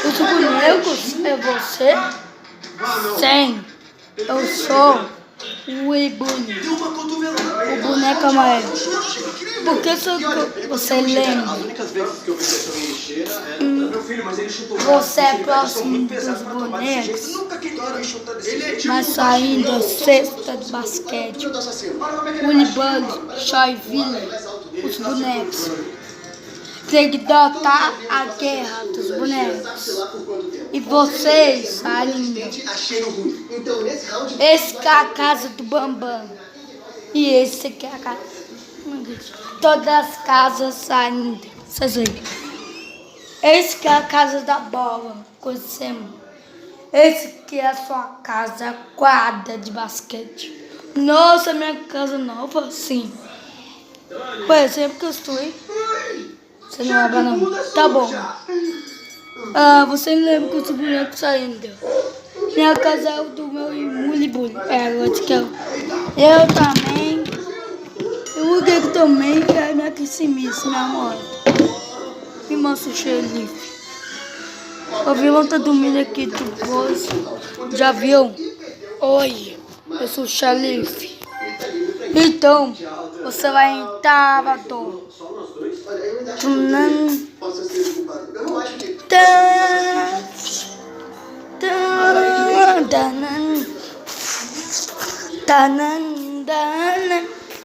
Os bonecos é você? Sim, eu sou o Willy. O boneco amarelo. Por que você lembra? Você é próximo dos bonecos, mas saindo cesta de basquete. Willy Bully, Joyville, os bonecos. Tem que dotar a guerra dos bonecos. E vocês, saindo. Esse que é a casa do Bambam. E esse aqui é a casa. Todas as casas saindo. Vocês veem. Esse que é a casa da bola. Conhecemos. Esse que é a sua casa, quadra de basquete. Nossa, minha casa nova, sim. Ué, sempre que eu estou aí. Você não lembra não? Tá bom. Você lembra que os bonecos saindo. Minha casa é o do meu Willy Bully. Agora que eu também. O Diego também é minha quissimice, minha mãe. Me mostra o xerife. O vilão tá dormindo aqui depois. Já viu? Oi, eu sou o xerife. Então, você vai em Salvador. Tanan.